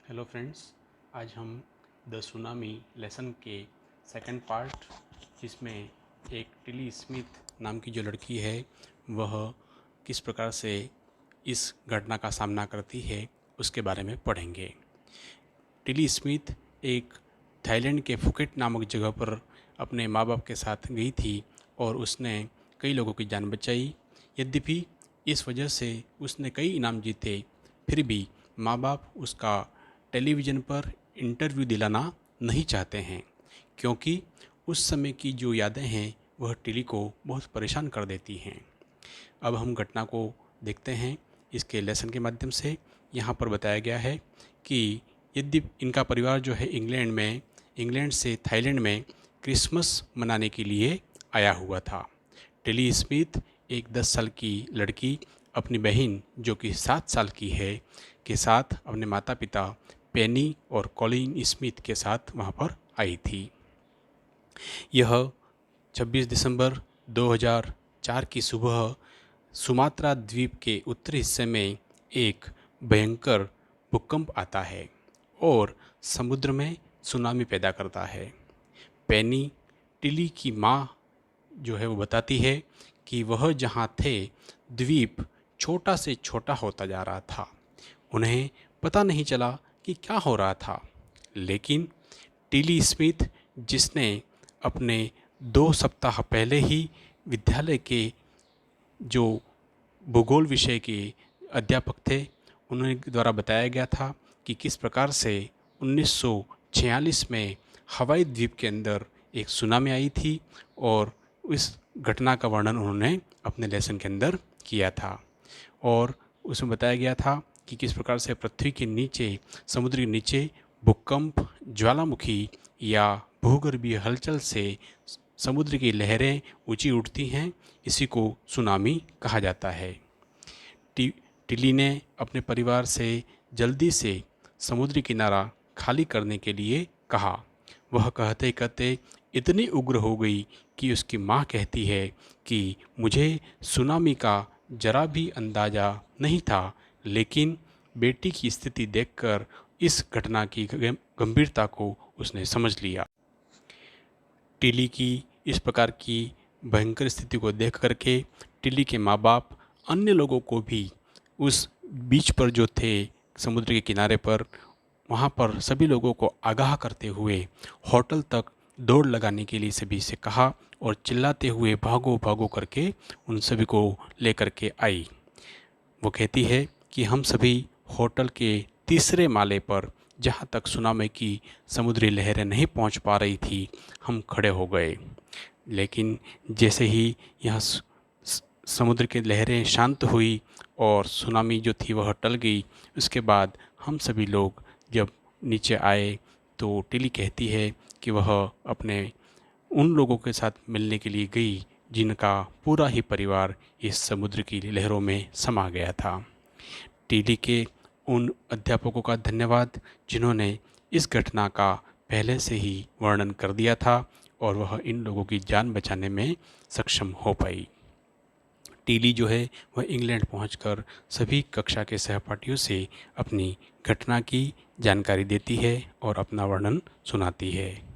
Hello friends, आज हम the tsunami lesson के सेकंड पार्ट, जिसमें एक टिली स्मिथ नाम की जो लड़की है वह किस प्रकार से इस घटना का सामना करती है उसके बारे में पढ़ेंगे। टिली स्मिथ एक थाईलैंड के फुकेट नामक जगह पर अपने माँ बाप के साथ गई थी और उसने कई लोगों की जान बचाई। यद्यपि इस वजह से उसने कई इनाम जीते, फिर भी माँ बाप उसका टेलीविज़न पर इंटरव्यू दिलाना नहीं चाहते हैं, क्योंकि उस समय की जो यादें हैं वह टिली को बहुत परेशान कर देती हैं। अब हम घटना को देखते हैं इसके लेसन के माध्यम से। यहाँ पर बताया गया है कि यदि इनका परिवार जो है इंग्लैंड से थाईलैंड में क्रिसमस मनाने के लिए आया हुआ था। टिली स्मिथ एक 10 साल की लड़की अपनी बहन जो कि 7 साल की है के साथ अपने माता पिता पेनी और कॉलिन स्मिथ के साथ वहाँ पर आई थी। यह 26 दिसंबर 2004 की सुबह सुमात्रा द्वीप के उत्तरी हिस्से में एक भयंकर भूकंप आता है और समुद्र में सुनामी पैदा करता है। पेनी, टिली की माँ जो है वो बताती है कि वह जहाँ थे द्वीप छोटा से छोटा होता जा रहा था। उन्हें पता नहीं चला कि क्या हो रहा था, लेकिन टिली स्मिथ, जिसने अपने 2 सप्ताह पहले ही विद्यालय के जो भूगोल विषय के अध्यापक थे उन्हें द्वारा बताया गया था कि किस प्रकार से 1946 में हवाई द्वीप के अंदर एक सुनामी आई थी, और इस घटना का वर्णन उन्होंने अपने लेसन के अंदर किया था। और उसमें बताया गया था कि किस प्रकार से पृथ्वी के नीचे, समुद्र के नीचे भूकंप, ज्वालामुखी या भूगर्भीय हलचल से समुद्र की लहरें ऊंची उठती हैं। इसी को सुनामी कहा जाता है। टिली ने अपने परिवार से जल्दी से समुद्री किनारा खाली करने के लिए कहा। वह कहते कहते इतनी उग्र हो गई कि उसकी माँ कहती है कि मुझे सुनामी का जरा भी अंदाज़ा नहीं था, लेकिन बेटी की स्थिति देखकर इस घटना की गंभीरता को उसने समझ लिया। टिली की इस प्रकार की भयंकर स्थिति को देख करके टिली के माँ बाप अन्य लोगों को भी उस बीच पर जो थे, समुद्र के किनारे पर, वहाँ पर सभी लोगों को आगाह करते हुए होटल तक दौड़ लगाने के लिए सभी से कहा और चिल्लाते हुए भागो भागो करके उन सभी को लेकर के आई। वो कहती है कि हम सभी होटल के तीसरे माले पर, जहाँ तक सुनामी की समुद्री लहरें नहीं पहुँच पा रही थी, हम खड़े हो गए। लेकिन जैसे ही यह समुद्र की लहरें शांत हुई और सुनामी जो थी वह टल गई, उसके बाद हम सभी लोग जब नीचे आए तो टिली कहती है कि वह अपने उन लोगों के साथ मिलने के लिए गई जिनका पूरा ही परिवार इस समुद्र की लहरों में समा गया था। टिली के उन अध्यापकों का धन्यवाद जिन्होंने इस घटना का पहले से ही वर्णन कर दिया था और वह इन लोगों की जान बचाने में सक्षम हो पाई। टिली जो है वह इंग्लैंड पहुंचकर सभी कक्षा के सहपाठियों से अपनी घटना की जानकारी देती है और अपना वर्णन सुनाती है।